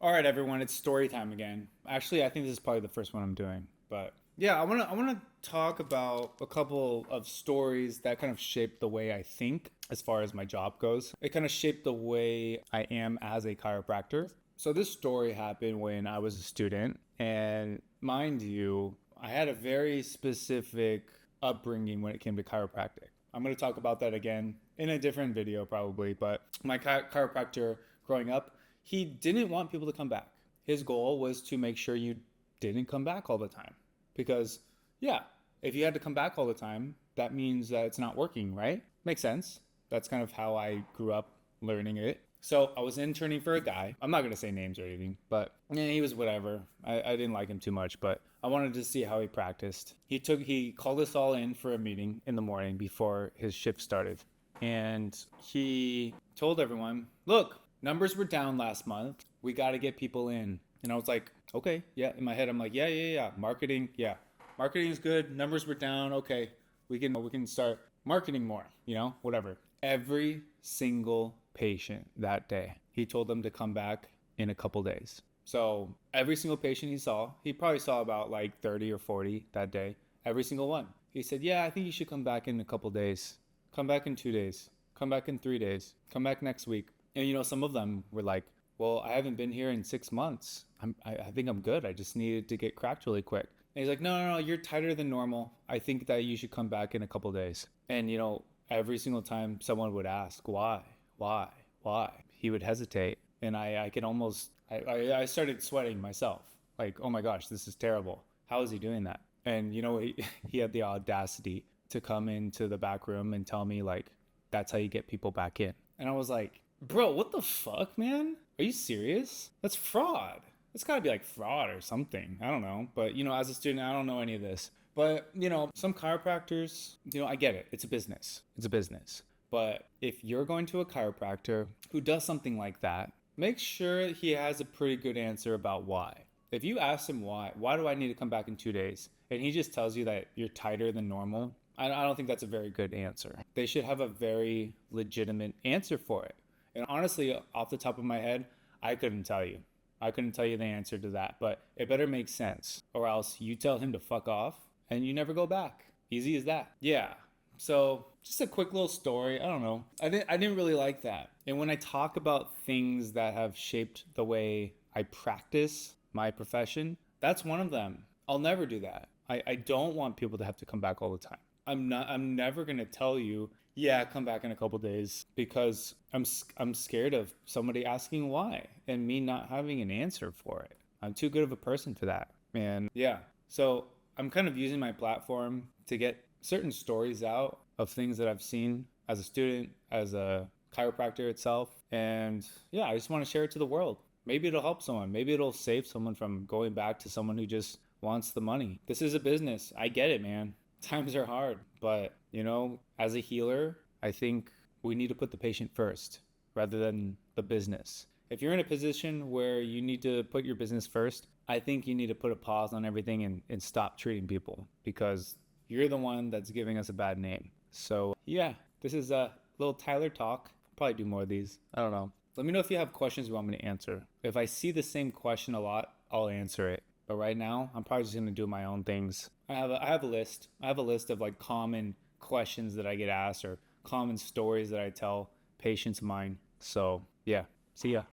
All right, everyone, it's story time again. Actually, I think this is probably the first one I'm doing, but yeah, I want to talk about a couple of stories that kind of shaped the way I think as far as my job goes. It kind of shaped the way I am as a chiropractor. So this story happened when I was a student, and mind you, I had a very specific upbringing when it came to chiropractic. I'm going to talk about that again in a different video probably, but my chiropractor growing up, he didn't want people to come back. His goal was to make sure you didn't come back all the time. Because, yeah, if you had to come back all the time, that means that it's not working, right? Makes sense. That's kind of how I grew up learning it. So I was interning for a guy. I'm not going to say names or anything, but yeah, he was whatever. I didn't like him too much, but I wanted to see how he practiced. He called us all in for a meeting in the morning before his shift started. And he told everyone, look, numbers were down last month. We got to get people in. And I was like, okay, yeah. In my head, I'm like, yeah. Marketing, yeah. Marketing is good. Numbers were down. Okay, we can start marketing more. Whatever. Every single patient that day, he told them to come back in a couple days. So every single patient he probably saw about like 30 or 40 that day. Every single one. He said, yeah, I think you should come back in a couple days. Come back in 2 days. Come back in 3 days. Come back next week. And some of them were like, well, I haven't been here in 6 months. I think I'm good. I just needed to get cracked really quick. And he's like, no, you're tighter than normal. I think that you should come back in a couple days. And, every single time someone would ask, why, he would hesitate. And I could almost, I started sweating myself. Like, oh my gosh, this is terrible. How is he doing that? And, he had the audacity to come into the back room and tell me, like, that's how you get people back in. And I was like, bro, what the fuck, man? Are you serious? That's fraud. It's gotta be like fraud or something. I don't know. But, as a student, I don't know any of this. But, some chiropractors, I get it. It's a business. But if you're going to a chiropractor who does something like that, make sure he has a pretty good answer about why. If you ask him why do I need to come back in 2 days? And he just tells you that you're tighter than normal, I don't think that's a very good answer. They should have a very legitimate answer for it. And honestly, off the top of my head, I couldn't tell you. The answer to that, but it better make sense, or else you tell him to fuck off and you never go back. Easy as that. Yeah. So just a quick little story. I don't know. I didn't really like that. And when I talk about things that have shaped the way I practice my profession, that's one of them. I'll never do that. I don't want people to have to come back all the time. I'm never going to tell you, yeah, come back in a couple days, because I'm scared of somebody asking why and me not having an answer for it. I'm too good of a person for that. And yeah, so I'm kind of using my platform to get certain stories out of things that I've seen as a student, as a chiropractor itself. And yeah, I just want to share it to the world. Maybe it'll help someone. Maybe it'll save someone from going back to someone who just wants the money. This is a business. I get it, man. Times are hard, but as a healer, I think we need to put the patient first rather than the business. If you're in a position where you need to put your business first, I think you need to put a pause on everything and stop treating people, because you're the one that's giving us a bad name. So yeah, this is a little Tyler talk. I'll probably do more of these. I don't know. Let me know if you have questions you want me to answer. If I see the same question a lot, I'll answer it. But right now, I'm probably just going to do my own things. I have a list. I have a list of like common questions that I get asked, or common stories that I tell patients of mine. So yeah, see ya.